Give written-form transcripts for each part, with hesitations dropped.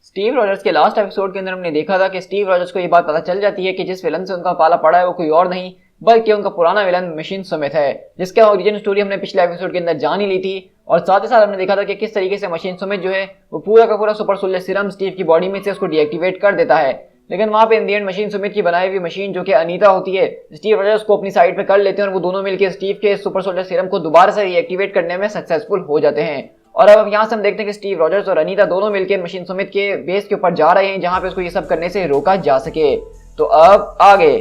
Steve Rogers के last episode के अंदर हमने देखा था कि स्टीव रॉजर्स को ये बात पता चल जाती है कि जिस विलन से उनका पाला पड़ा है वो कोई और नहीं बल्कि उनका पुराना विलन मशीन स्मिथ है, जिसका ओरिजिन स्टोरी हमने पिछले एपिसोड के अंदर जान ही ली थी। और साथ ही साथ हमने देखा था कि किस तरीके से मशीन स्मिथ जो है वो पूरा का पूरा सुपर सोल्जर सीरम स्टीव की बॉडी में से उसको डीएक्टिवेट कर देता है। लेकिन वहां पे इन दी एंड मशीन स्मिथ की बनाई हुई मशीन जो कि अनीता होती है, स्टीव रॉजर्स को अपनी साइड पे कर लेते हैं और वो दोनों मिलकर स्टीव के सुपर सोल्जर सीरम को दोबारा से रीएक्टिवेट करने में सक्सेसफुल हो जाते हैं। और अब यहाँ से हम देखते हैं कि स्टीव रॉजर्स और अनीता दोनों मिलकर मशीन स्मिथ के बेस के ऊपर जा रहे हैं जहां पे उसको ये सब करने से रोका जा सके। तो अब आगे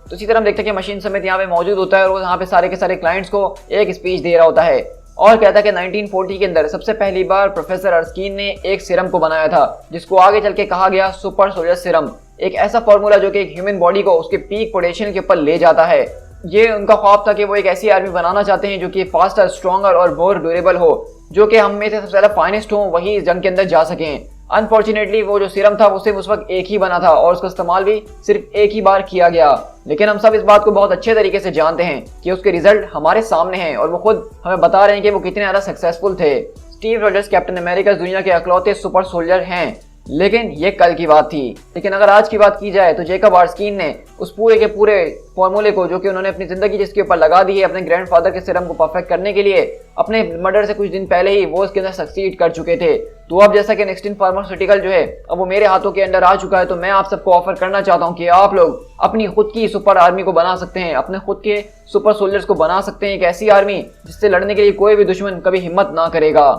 तो इसी तरह हम देखते हैं कि मशीन स्मिथ यहाँ पे मौजूद होता है और वो यहाँ पे सारे के सारे क्लाइंट्स को एक स्पीच दे रहा होता है और कहता है कि 1940 के अंदर सबसे पहली बार प्रोफेसर अर्स्कीन ने एक सीरम को बनाया था जिसको आगे चल के कहा गया सुपर सोल्जर सीरम, एक ऐसा फॉर्मूला जो कि एक ह्यूमन बॉडी को उसके पीक पोटेंशियल के ऊपर ले जाता है। ये उनका ख्वाब था कि वो एक ऐसी आर्मी बनाना चाहते हैं जो कि फास्टर, स्ट्रॉन्गर और मोर ड्यूरेबल हो, जो कि हम में से सबसे ज्यादा फाइनेस्ट हो वही इस जंग के अंदर जा सकें। अनफॉर्चुनेटली वो जो सीरम था वो सिर्फ उस वक्त एक ही बना था और उसका इस्तेमाल भी सिर्फ एक ही बार किया गया। लेकिन हम सब इस बात को बहुत अच्छे तरीके से जानते हैं कि उसके रिजल्ट हमारे सामने हैं और वो खुद हमें बता रहे हैं कि वो कितने ज्यादा सक्सेसफुल थे। स्टीव रॉजर्स कैप्टन अमेरिका दुनिया के इकलौते सुपर सोल्जर हैं, लेकिन ये कल की बात थी। लेकिन अगर आज की बात की जाए तो जेकब आर्स्कीन ने उस पूरे के पूरे फॉर्मूले को जो कि उन्होंने अपनी जिंदगी जिसके ऊपर लगा दी है अपने ग्रैंडफादर के सीरम को परफेक्ट करने के लिए, अपने मर्डर से कुछ दिन पहले ही वो इसके अंदर सक्सीड कर चुके थे। तो अब जैसा कि नेक्स्टिन फार्मास्यूटिकल जो है अब वो मेरे हाथों के अंदर आ चुका है, तो मैं आप सबको ऑफर करना चाहता हूँ कि आप लोग अपनी खुद की सुपर आर्मी को बना सकते हैं, अपने खुद के सुपर सोल्जर्स को बना सकते हैं, एक ऐसी आर्मी जिससे लड़ने के लिए कोई भी दुश्मन कभी हिम्मत ना करेगा।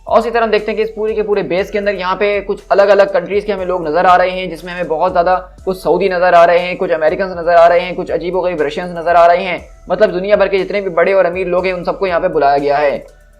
और इसी तरह हम देखते हैं कि इस पूरे के पूरे बेस के अंदर यहाँ पे कुछ अलग अलग कंट्रीज के हमें लोग नजर आ रहे हैं, जिसमें हमें बहुत ज्यादा कुछ सऊदी नजर आ रहे हैं, कुछ अमेरिकन नजर आ रहे हैं, कुछ अजीबोगरीब रशियंस नजर आ रहे हैं। मतलब दुनिया भर के जितने भी बड़े और अमीर लोग हैं उन सबको यहाँ पे बुलाया गया है।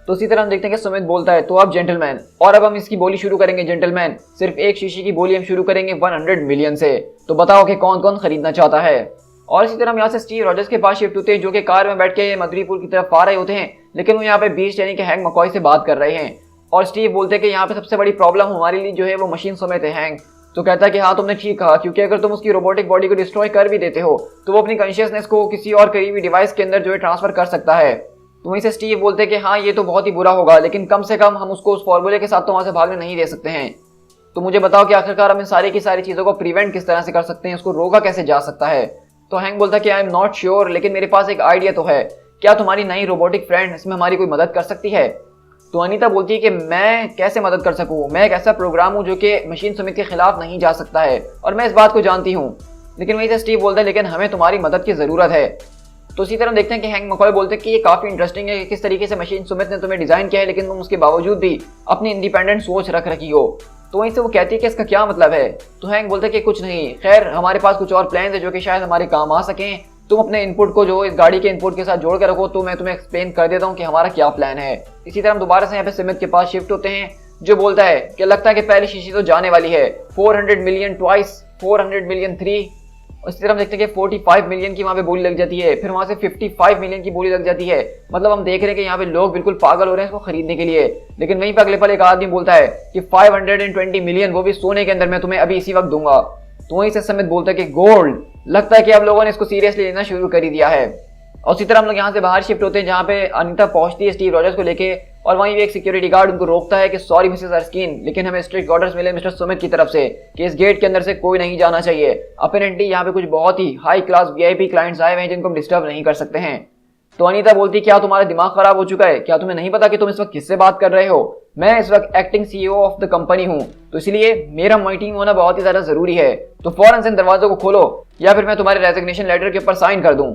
तो इसी तरह हम देखते हैं कि सुमित बोलता है तो अब जेंटलमैन, और अब हम इसकी बोली शुरू करेंगे जेंटलमैन, सिर्फ एक शीशी की बोली हम शुरू करेंगे 100 मिलियन से। तो बताओ कि कौन कौन खरीदना चाहता है। और इसी तरह हम यहाँ से स्टीव रॉजर्स के पास शिफ्ट होते हैं जो कि कार में बैठ के मदरीपुर की तरफ आ रहे होते हैं, लेकिन वो यहाँ पे बीच यानी कि हैंक मकॉय से बात कर रहे हैं। और स्टीव बोलते हैं कि यहाँ पे सबसे बड़ी प्रॉब्लम हमारे लिए जो है वो मशीन स्मिथ है हैंक। तो कहता है कि हाँ तुमने ठीक कहा, क्योंकि अगर तुम उसकी रोबोटिक बॉडी को डिस्ट्रॉय कर भी देते हो तो वो अपनी कॉन्शियसनेस को किसी और करीबी डिवाइस के अंदर जो है ट्रांसफर कर सकता है। तो वहीं से स्टीव बोलते हैं कि हाँ ये तो बहुत ही बुरा होगा, लेकिन कम से कम हम उसको उस फॉर्मूले के साथ तो वहां से भागने नहीं दे सकते हैं। तो मुझे बताओ कि आखिरकार हम इन सारी की सारी चीजों को प्रिवेंट किस तरह से कर सकते हैं, उसको रोका कैसे जा सकता है। तो हैंक बोलता है कि आई एम नॉट श्योर, लेकिन मेरे पास एक आइडिया तो है। क्या तुम्हारी नई रोबोटिक फ्रेंड इसमें हमारी कोई मदद कर सकती है। तो अनीता बोलती है कि मैं कैसे मदद कर सकूं, मैं एक ऐसा प्रोग्राम हूं जो कि मशीन स्मिथ के खिलाफ नहीं जा सकता है और मैं इस बात को जानती हूं। लेकिन वहीं से स्टीव बोलता है लेकिन हमें तुम्हारी मदद की जरूरत है। तो इसी तरह देखते हैं कि हैंक मकॉय बोलते हैं कि ये काफी इंटरेस्टिंग है कि किस तरीके से मशीन स्मिथ ने तुम्हें डिजाइन किया है, लेकिन तुम उसके बावजूद भी अपनी इंडिपेंडेंट सोच रख रखी हो। तो वहीं से वो कहती है कि इसका क्या मतलब है। तो हैंक बोलते हैं कि कुछ नहीं, खैर हमारे पास कुछ और प्लान है जो कि शायद हमारे काम आ सकें। तुम अपने इनपुट को जो इस गाड़ी के इनपुट के साथ जोड़ के रखो, तो मैं तुम्हें एक्सप्लेन कर देता हूँ कि हमारा क्या प्लान है। इसी तरह हम दोबारा से यहाँ पे स्मिथ के पास शिफ्ट होते हैं जो बोलता है कि लगता है कि पहली शीशी तो जाने वाली है, 400 मिलियन ट्वाइस, 400 मिलियन 3। इसी तरह हम देखते हैं कि 45 मिलियन की वहाँ पे बोली लग जाती है, फिर वहाँ से 55 मिलियन की बोली लग जाती है। मतलब हम देख रहे हैं कि यहाँ पे लोग बिल्कुल पागल हो रहे हैं इसको खरीदने के लिए। लेकिन वहीं पर अगले पल एक आदमी बोलता है कि 520 मिलियन, वो भी सोने के अंदर, मैं तुम्हें अभी इसी वक्त दूंगा। तो वहीं से स्मिथ बोलता है कि गोल्ड। लगता है कि अब लोगों ने इसको सीरियसली लेना शुरू कर ही दिया है। और इसी तरह हम लोग यहाँ से बाहर शिफ्ट होते हैं जहाँ पे अनीता पहुंचती है स्टीव रॉजर्स को लेके, और वहीं भी एक सिक्योरिटी गार्ड उनको रोकता है कि सॉरी मिसेस अर्स्कीन, लेकिन हमें स्ट्रिक्ट ऑर्डर्स मिले मिस्टर स्मिथ की तरफ से कि इस गेट के अंदर से कोई नहीं जाना चाहिए। अपेरेंटली यहाँ पे कुछ बहुत ही हाई क्लास वीआईपी क्लाइंट्स आए हुए हैं जिनको हम डिस्टर्ब नहीं कर सकते हैं। तो अनीता बोलती है क्या तुम्हारा दिमाग खराब हो चुका है, क्या तुम्हें नहीं पता कि तुम इस वक्त किससे बात कर रहे हो। मैं इस वक्त acting CEO of the company हूँ, तो इसलिए मेरा मीटिंग होना बहुत ही ज्यादा जरूरी है। तो फौरन से इन दरवाजों को खोलो या फिर मैं तुम्हारे रेजिग्नेशन लेटर के ऊपर साइन कर दूं।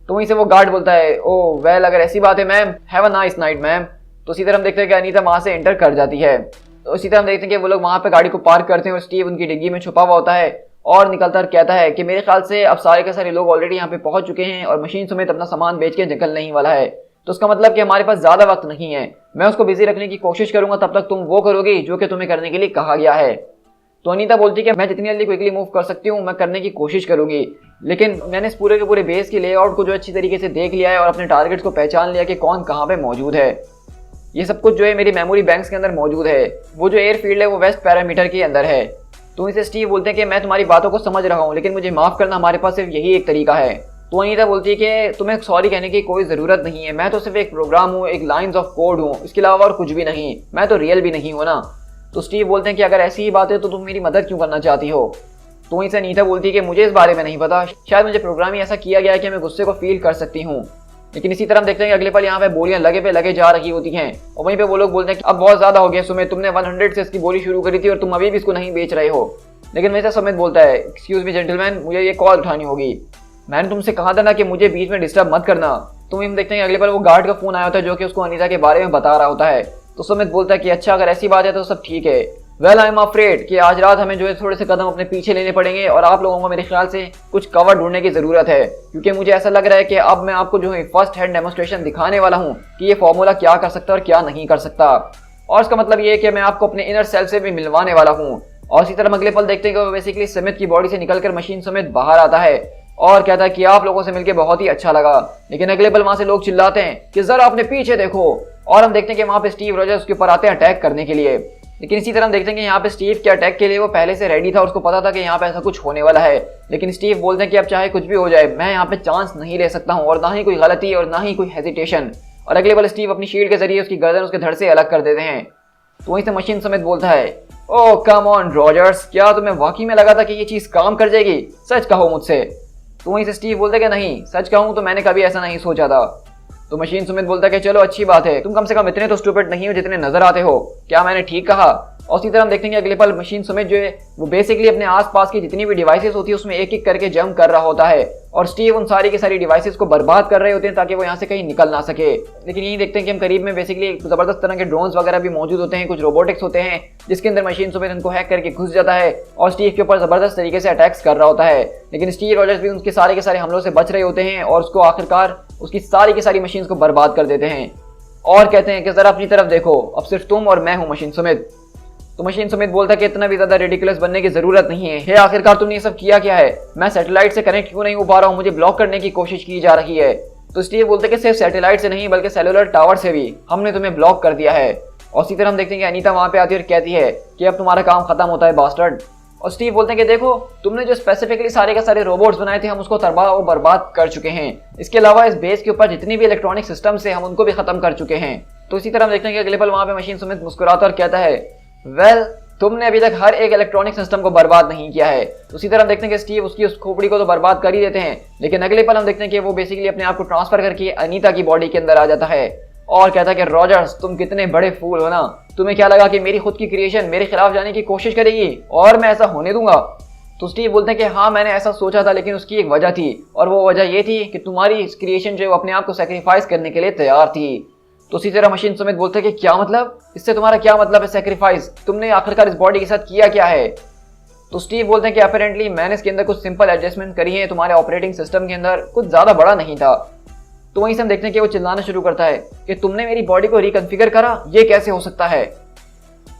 तो वहीं से वो गार्ड बोलता है ओ वेल, अगर ऐसी बात है ma'am, have a nice night ma'am. तो इसी तरह हम देखते हैं कि अनीता वहां से एंटर कर जाती है। तो इसी तरह हम देखते हैं कि वो लोग वहां पे गाड़ी को पार्क करते हैं और स्टीव उनकी डिग्गी में छुपा हुआ होता है और निकलता कहता है कि मेरे ख्याल से अब सारे के सारे लोग ऑलरेडी यहाँ पे पहुंच चुके हैं और मशीन समेत अपना सामान बेच के निकलने ही वाला है। तो उसका मतलब कि हमारे पास ज्यादा वक्त नहीं है, मैं उसको बिजी रखने की कोशिश करूंगा, तब तक तुम वो करोगी जो कि तुम्हें करने के लिए कहा गया है। तो अनीता बोलती है कि मैं जितनी जल्दी क्विकली मूव कर सकती हूँ मैं करने की कोशिश करूंगी, लेकिन मैंने इस पूरे के पूरे बेस के लेआउट को जो अच्छी तरीके से देख लिया है और अपने टारगेट्स को पहचान लिया कि कौन कहाँ पे मौजूद है। ये सब कुछ जो है मेरी मेमोरी बैंक्स के अंदर मौजूद है। वो जो एयर फील्ड है वो वेस्ट पैरामीटर के अंदर है। तो इसे स्टीव बोलते हैं कि मैं तुम्हारी बातों को समझ रहा हूँ, लेकिन मुझे माफ करना, हमारे पास सिर्फ यही एक तरीका है। तो अनीता बोलती है कि तुम्हें सॉरी कहने की कोई ज़रूरत नहीं है, मैं तो सिर्फ एक प्रोग्राम हूँ, एक लाइंस ऑफ कोड हूँ, इसके अलावा और कुछ भी नहीं, मैं तो रियल भी नहीं हूँ ना। तो स्टीव बोलते हैं कि अगर ऐसी ही बात है तो तुम मेरी मदद क्यों करना चाहती हो। तो वहीं से अनीता बोलती है कि मुझे इस बारे में नहीं पता, शायद मुझे प्रोग्राम ही ऐसा किया गया है कि मैं गुस्से को फील कर सकती हूँ। लेकिन इसी तरह हम देखते हैं कि अगले पल यहाँ पे बोलियां लगे पे लगे जा रही होती हैं और वहीं पे वो लोग बोलते हैं कि अब बहुत ज्यादा हो गया सुमित, तुमने 100 से इसकी बोली शुरू करी थी और तुम अभी भी इसको नहीं बेच रहे हो। लेकिन वैसे सुमित बोलता है, एक्सक्यूज मी जेंटलमैन, मुझे ये कॉल उठानी होगी, मैंने तुमसे कहा था ना कि मुझे बीच में डिस्टर्ब मत करना। तो हम देखते हैं कि अगले पल वो गार्ड का फोन आया होता है जो कि उसको अनीता के बारे में बता रहा होता है। तो सुमित बोलता है कि अच्छा अगर ऐसी बात है तो सब ठीक है। वेल आई एम अफ्रेड कि आज रात हमें जो है थोड़े से कदम अपने पीछे लेने पड़ेंगे और आप लोगों को मेरे ख्याल से कुछ कवर ढूंढने की जरूरत है, क्योंकि मुझे ऐसा लग रहा है कि अब मैं आपको जो है फर्स्ट हैंड डेमोस्ट्रेशन दिखाने वाला हूँ कि ये फॉर्मूला क्या कर सकता है और क्या नहीं कर सकता। और इसका मतलब ये है कि मैं आपको अपने इनर सेल्फ से भी मिलवाने वाला हूँ। और इसी तरह अगले पल देखते हैं कि वो बेसिकली सुमित की बॉडी से निकलकर मशीन समेत बाहर आता है और कहता है कि आप लोगों से मिलकर बहुत ही अच्छा लगा। लेकिन अगले पल वहां से लोग चिल्लाते हैं कि जरा अपने पीछे देखो, और हम देखते हैं कि वहां पे स्टीव रॉजर्स उसके ऊपर आते हैं अटैक करने के लिए। लेकिन इसी तरह हम देखते हैं कि यहाँ पे स्टीव के अटैक के लिए वो पहले से रेडी था और उसको पता था कि यहाँ पे ऐसा कुछ होने वाला है। लेकिन स्टीव बोलते हैं कि अब चाहे कुछ भी हो जाए मैं यहाँ पे चांस नहीं ले सकता हूँ, और ना ही कोई गलती और ना ही कोई हेजिटेशन। और अगले पल स्टीव अपनी शील्ड के जरिए उसकी गर्दन उसके धड़ से अलग कर देते हैं। तो वहीं से मशीन समेत बोलता है, ओह कम ऑन रॉजर्स, क्या तुम्हें वाकई में लगा था कि ये चीज काम कर जाएगी, सच कहो मुझसे। तो वहीं से स्टीव बोलता है कि नहीं, सच कहूँ तो मैंने कभी ऐसा नहीं सोचा था। तो मशीन सुमित बोलता है कि चलो अच्छी बात है, तुम कम से कम इतने तो स्टूपिड नहीं हो जितने नजर आते हो, क्या मैंने ठीक कहा। और इसी तरह हम देखते हैं कि अगले पल मशीन सुमित जो है वो बेसिकली अपने आसपास की जितनी भी डिवाइसेस होती है उसमें एक एक करके जंप कर रहा होता है और स्टीव उन सारी की सारी डिवाइसेस को बर्बाद कर रहे होते हैं ताकि वो यहाँ से कहीं निकल ना सके। लेकिन यही देखते हैं कि हम करीब में बेसिकली जबरदस्त तरह के ड्रोन्स वगैरह भी मौजूद होते हैं, कुछ रोबोटिक्स होते हैं जिसके अंदर मशीन सुमित उनको हैक करके घुस जाता है और स्टीव के ऊपर जबरदस्त तरीके से अटैक्स कर रहा होता है। लेकिन स्टीव रॉजर्स भी उनके सारे के सारे हमलों से बच रहे होते हैं और उसको आखिरकार उसकी सारी की सारी मशीन को बर्बाद कर देते हैं और कहते हैं कि जरा अपनी तरफ देखो, अब सिर्फ तुम और मैं हूं मशीन सुमित। तो मशीन सुमित बोलता है कि इतना भी ज्यादा रेडिकुलस बनने की जरूरत नहीं है, हे आखिरकार तुमने ये सब किया क्या है, मैं सैटेलाइट से कनेक्ट क्यों नहीं हो पा रहा हूँ, मुझे ब्लॉक करने की कोशिश की जा रही है। तो स्टीव बोलते हैं कि सिर्फ सैटेलाइट से नहीं बल्कि सेलुलर टावर से भी हमने तुम्हें ब्लॉक कर दिया है। और इसी तरह हम देखते हैं कि अनीता वहां पे आती है और कहती है कि अब तुम्हारा काम खत्म होता है बास्टर्ड। और स्टीव बोलते हैं कि देखो तुमने जो स्पेसिफिकली सारे के सारे रोबोट्स बनाए थे हम उसको तबाह और बर्बाद कर चुके हैं, इसके अलावा इस बेस के ऊपर जितनी भी इलेक्ट्रॉनिक सिस्टम से हम उनको भी खत्म कर चुके हैं। तो इसी तरह हम देखते हैं कि अगले पल वहां पे मशीन सुमित मुस्कुराता और कहता है, वेल तुमने अभी तक हर एक इलेक्ट्रॉनिक सिस्टम को बर्बाद नहीं किया है। उसी तरह हम देखते हैं कि स्टीव उसकी उस खोपड़ी को तो बर्बाद कर ही देते हैं, लेकिन अगले पल हम देखते हैं कि वो बेसिकली अपने आप को ट्रांसफर करके अनीता की बॉडी के अंदर आ जाता है और कहता है कि रॉजर्स तुम कितने बड़े फूल हो ना, तुम्हें क्या लगा कि मेरी खुद की क्रिएशन मेरे खिलाफ जाने की कोशिश करेगी और मैं ऐसा होने दूंगा। तो स्टीव बोलते हैं कि हाँ मैंने ऐसा सोचा था, लेकिन उसकी एक वजह थी और वो वजह ये थी कि तुम्हारी क्रिएशन जो है वो अपने आप को सेक्रीफाइस करने के लिए तैयार थी। तो उसी तरह मशीन सुमित बोलते हैं कि क्या मतलब, इससे तुम्हारा क्या मतलब है सेक्रीफाइस, तुमने आखिरकार इस बॉडी के साथ किया क्या है। तो स्टीव बोलते हैं कि अपेरेंटली मैंने इसके अंदर कुछ सिंपल एडजस्टमेंट करी है, तुम्हारे ऑपरेटिंग सिस्टम के अंदर कुछ ज्यादा बड़ा नहीं था। तो वहीं से हम देखते हैं कि वो चिल्लाना शुरू करता है कि तुमने मेरी बॉडी को रिकॉन्फ़िगर करा, ये कैसे हो सकता है।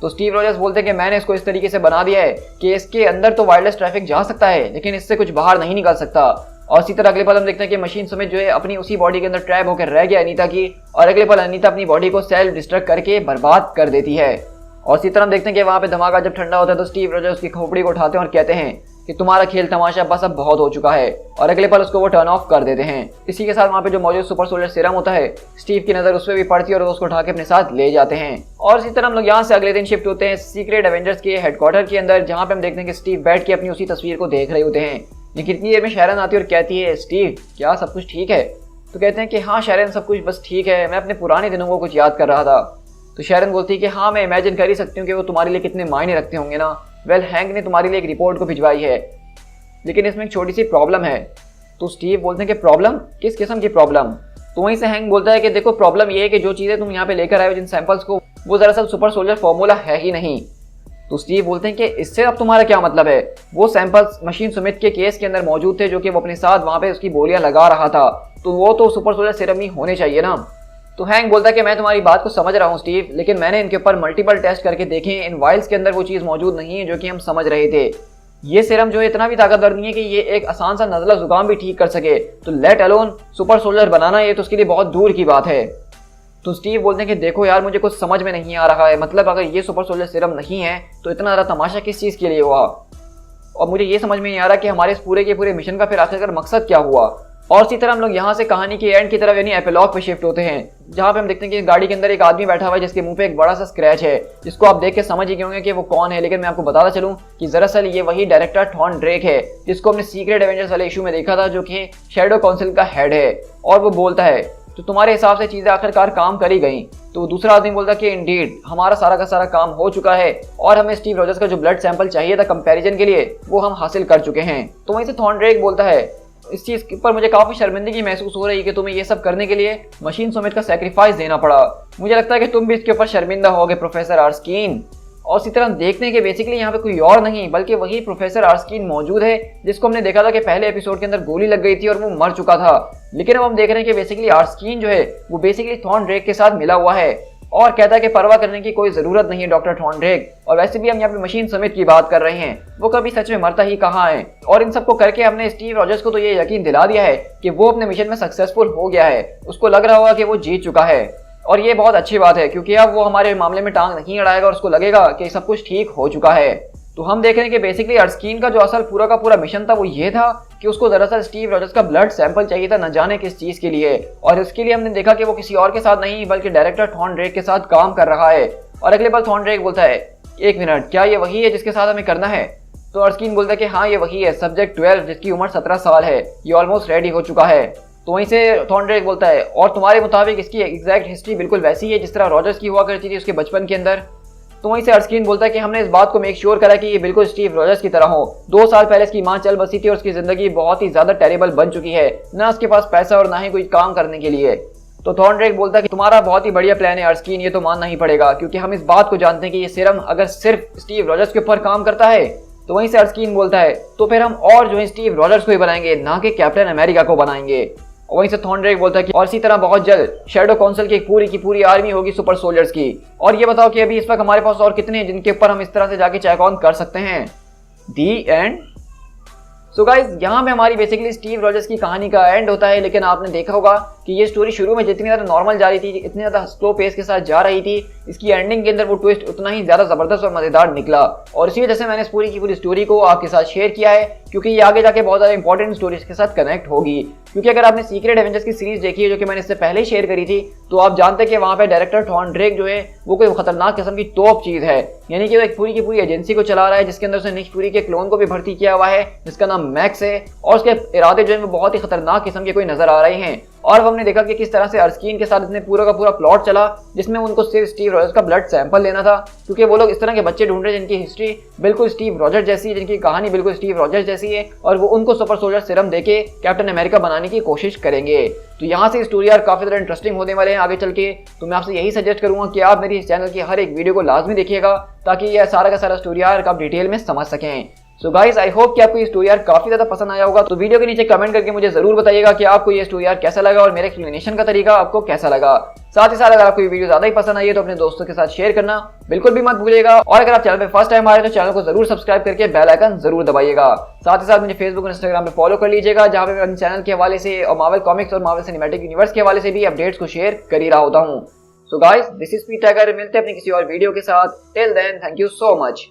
तो स्टीव रॉजर्स बोलते हैं कि मैंने इसको इस तरीके से बना दिया है कि इसके अंदर तो वायरलेस ट्रैफिक जा सकता है लेकिन इससे कुछ बाहर नहीं निकल सकता। और इसी तरह अगले पल हम देखते हैं कि मशीन सुमित जो है अपनी उसी बॉडी के अंदर ट्रैप होकर रह गया अनीता की, और अगले पल अनीता अपनी बॉडी को सेल्फ डिस्ट्रक्ट करके बर्बाद कर देती है। और इसी तरह हम देखते हैं कि वहां पे धमाका जब ठंडा होता है तो स्टीव रॉजर्स उसकी खोपड़ी को उठाते हैं और कहते हैं कि तुम्हारा खेल तमाशा बस अब बहुत हो चुका है, और अगले पल उसको वो टर्न ऑफ कर देते हैं। इसी के साथ वहां पे जो मौजूद सुपर सोलर सीरम होता है स्टीव की नजर उस पर भी पड़ती है और वो उसको उठा के अपने साथ ले जाते हैं। और इसी तरह हम लोग यहाँ से अगले दिन शिफ्ट होते हैं सीक्रेट एवेंजर्स के हेडक्वार्टर के अंदर, जहाँ पे हम देखते हैं कि स्टीव बैठ के अपनी उसी तस्वीर को देख रहे होते हैं। लेकिन इतनी देर में शैरन आती है और कहती है, स्टीव क्या सब कुछ ठीक है। तो कहते हैं कि हाँ शैरन सब कुछ बस ठीक है, मैं अपने पुराने दिनों को कुछ याद कर रहा था। तो शैरन बोलती है कि हाँ मैं इमेजिन कर ही सकती हूँ कि वो तुम्हारे लिए कितने मायने रखते होंगे ना। वेल हैंक ने तुम्हारे लिए एक रिपोर्ट को भिजवाई है, लेकिन इसमें एक छोटी सी प्रॉब्लम है। तो स्टीव बोलते हैं कि प्रॉब्लम, किस किस्म की प्रॉब्लम। तो वहीं से हैंक बोलता है कि देखो प्रॉब्लम ये है कि जो चीज़ें तुम यहाँ पे लेकर आए हो जिन सैंपल्स को, वो दरअसल सुपर सोलर फॉर्मूला है ही नहीं। तो स्टीव बोलते हैं कि इससे अब तुम्हारा क्या मतलब है, वो सैंपल्स मशीन सुमित के केस के अंदर मौजूद थे जो कि वो अपने साथ वहाँ पे उसकी बोलियां लगा रहा था, तो वो तो सुपर सोलर सीरम ही होने चाहिए ना। तो हैंक बोलता है कि मैं तुम्हारी बात को समझ रहा हूँ स्टीव, लेकिन मैंने इनके ऊपर मल्टीपल टेस्ट करके देखे, इन वाइल्स के अंदर वो चीज़ मौजूद नहीं है जो कि हम समझ रहे थे। ये सीरम जो है इतना भी ताकतवर नहीं है कि ये एक आसान सा नज़ला जुकाम भी ठीक कर सके, तो लेट अलोन सुपर सोल्जर बनाना, ये तो उसके लिए बहुत दूर की बात है। तो स्टीव बोलते हैं कि देखो यार मुझे कुछ समझ में नहीं आ रहा है, मतलब अगर ये सुपर सोल्जर सीरम नहीं है तो इतना ज़्यादा तमाशा किस चीज़ के लिए हुआ, और मुझे ये समझ में नहीं आ रहा कि हमारे इस पूरे के पूरे मिशन का फिर आखिरकार मकसद क्या हुआ। और इसी तरह हम लोग यहाँ से कहानी के एंड की तरफ यानी एपिलॉग पे शिफ्ट होते हैं, जहाँ पे हम देखते हैं कि गाड़ी के अंदर एक आदमी बैठा हुआ है जिसके मुंह पे एक बड़ा सा स्क्रैच है, जिसको आप देख के समझ ही गए होंगे कि वो कौन है। लेकिन मैं आपको बताता चलूं कि दरअसल ये वही डायरेक्टर थॉन ड्रेक है जिसको हमने सीक्रेट एवेंजर्स वाले इशू में देखा था, जो कि शैडो काउंसिल का हेड है। और वो बोलता है तो तुम्हारे हिसाब से चीजें आखिरकार काम करी गई। तो दूसरा आदमी बोलता है कि इंडीड हमारा सारा का सारा काम हो चुका है और हमें स्टीव रॉजर्स का जो ब्लड सैंपल चाहिए था कंपैरिजन के लिए वो हम हासिल कर चुके हैं। तो वहीं से थॉन ड्रेक बोलता है इस चीज पर मुझे काफी शर्मिंदगी महसूस हो रही है कि तुम्हें ये सब करने के लिए मशीन सुमित का सैक्रिफाइस देना पड़ा। मुझे लगता है कि तुम भी इसके ऊपर शर्मिंदा होगे प्रोफेसर आर्स्कीन। और इसी तरह देखते हैं कि बेसिकली यहाँ पे कोई और नहीं बल्कि वही प्रोफेसर आर्स्कीन मौजूद है जिसको हमने देखा था कि पहले एपिसोड के अंदर गोली लग गई थी और वो मर चुका था। लेकिन अब हम देख रहे हैं कि बेसिकली आर्स्कीन जो है वो बेसिकली थॉन ड्रेक के साथ मिला हुआ है और कहता है कि परवाह करने की कोई जरूरत नहीं है डॉक्टर थॉन ड्रेक। और वैसे भी हम यहाँ पे मशीन समित की बात कर रहे हैं, वो कभी सच में मरता ही कहाँ है। और इन सबको करके हमने स्टीव रॉजर्स को तो ये यकीन दिला दिया है कि वो अपने मिशन में सक्सेसफुल हो गया है, उसको लग रहा होगा कि वो जीत चुका है। और ये बहुत अच्छी बात है क्योंकि अब वो हमारे मामले में टांग नहीं अड़ाएगा और उसको लगेगा कि सब कुछ ठीक हो चुका है। तो हम देख रहे हैं कि बेसिकली आर्स्कीन का जो असल पूरा का पूरा मिशन था वो ये था कि उसको दरअसल स्टीव रॉजर्स का ब्लड सैंपल चाहिए था, न जाने किस चीज के लिए। और इसके लिए हमने देखा कि वो किसी और के साथ नहीं बल्कि डायरेक्टर थॉन ड्रेक के साथ काम कर रहा है। और अगले बार थॉन ड्रेक बोलता है एक मिनट, क्या ये वही है जिसके साथ हमें करना है? तो आर्स्कीन बोलता है कि हाँ ये वही है, सब्जेक्ट 12 जिसकी उम्र 17 साल है, ये ऑलमोस्ट रेडी हो चुका है। तो वहीं से थॉन ड्रेक बोलता है और तुम्हारे मुताबिक इसकी एग्जैक्ट हिस्ट्री बिल्कुल वैसी है जिस तरह रॉजर्स की हुआ करती थी उसके बचपन के अंदर। तो वहीं से आर्स्कीन बोलता है कि हमने इस बात को मेक श्योर करा कि ये बिल्कुल स्टीव रॉजर्स की तरह हो। 2 साल पहले इसकी मां चल बसी थी और उसकी जिंदगी बहुत ही ज्यादा टेरेबल बन चुकी है, ना उसके पास पैसा और ना ही कोई काम करने के लिए। तो थॉन ड्रेक बोलता है कि तुम्हारा बहुत ही बढ़िया प्लान है आर्स्कीन, ये तो मानना ही पड़ेगा क्योंकि हम इस बात को जानते हैं कि ये सीरम अगर सिर्फ स्टीव रॉजर्स के ऊपर काम करता है। तो वहीं से आर्स्कीन बोलता है तो फिर हम और जो है स्टीव रॉजर्स को ही बनाएंगे, ना कि कैप्टन अमेरिका को बनाएंगे। वहीं से थॉन ड्रेक बोलता है कि और इसी तरह बहुत जल्द शैडो काउंसिल की पूरी की आर्मी होगी सुपर सोल्जर्स की। और ये बताओ कि अभी इस वक्त हमारे पास और कितने हैं जिनके ऊपर हम इस तरह से जाके चेक ऑन कर सकते हैं। दी एंड। सो गाइस यहाँ पे हमारी बेसिकली स्टीव रॉजर्स की कहानी का एंड होता है। लेकिन आपने देखा होगा कि ये स्टोरी शुरू में जितनी ज़्यादा नॉर्मल जा रही थी, इतनी ज़्यादा स्लो पेस के साथ जा रही थी, इसकी एंडिंग के अंदर वो ट्विस्ट उतना ही ज़्यादा ज़बरदस्त और मज़ेदार निकला। और इसी वजह से मैंने इस पूरी की पूरी स्टोरी को आपके साथ शेयर किया है क्योंकि ये आगे जाके बहुत ज़्यादा इंपॉर्टेंट स्टोरीज के साथ कनेक्ट होगी। क्योंकि अगर आपने सीक्रेट एवेंजर्स की सीरीज देखी है जो कि मैंने इससे पहले ही शेयर करी थी, तो आप जानते हैं कि वहाँ पे डायरेक्टर थॉन ड्रेक जो है वो कोई खतरनाक किस्म की तोप चीज़ है। यानी कि वो एक पूरी की पूरी एजेंसी को चला रहा है जिसके अंदर उसने निक फ्यूरी के क्लोन को भी भर्ती किया हुआ है जिसका नाम मैक्स है। और उसके इरादे जो है वो बहुत ही खतरनाक किस्म के कोई नजर आ रहे हैं। और अब हमने देखा कि किस तरह से आर्स्कीन के साथ इसने पूरा का पूरा प्लॉट चला जिसमें उनको सिर्फ स्टीव रॉजर्स का ब्लड सैंपल लेना था क्योंकि वो लोग इस तरह के बच्चे ढूंढ रहे हैं जिनकी हिस्ट्री बिल्कुल स्टीव रॉजर्स जैसी है, जिनकी कहानी बिल्कुल स्टीव रॉजर्स जैसी है, और वो उनको सुपर सोल्जर सीरम देके कैप्टन अमेरिका बनाने की कोशिश करेंगे। तो यहाँ से स्टोरी यार काफी ज्यादा इंटरेस्टिंग होने वाले हैं आगे चल के। तो मैं आपसे यही सजेस्ट करूंगा कि आप मेरी इस चैनल की हर एक वीडियो को लाजमी देखिएगा ताकि यह सारा का सारा स्टोरी यार आप डिटेल में समझ सकें। सो गाइस आई होप कि आपको ये स्टोरी यार काफी ज्यादा पसंद आया होगा। तो वीडियो के नीचे कमेंट करके मुझे जरूर बताइएगा कि आपको ये स्टोरी यार कैसा लगा और मेरे एक्सप्लेनेशन का तरीका आपको कैसा लगा। साथ ही साथ अगर आपको ये वीडियो ज्यादा ही पसंद आई है तो अपने दोस्तों के साथ शेयर करना बिल्कुल भी मत भूलिएगा। और अगर आप चैनल पे फर्स्ट टाइम आ रहे हैं तो चैनल को जरूर सब्सक्राइब करके बेल आइकन जरूर दबाइएगा। साथ ही साथ मुझे फेसबुक और इंस्टाग्राम पे फॉलो कर लीजिएगा जहां पे मैं अपने चैनल के हवाले से और मार्वल कॉमिक्स और मार्वल सिनेमैटिक यूनिवर्स के हवाले से भी अपडेट्स को शेयर कर ही रहा होता हूँ। So guys this is P tiger, मिलते हैं अपनी किसी और वीडियो के साथ। Till then thank you so much.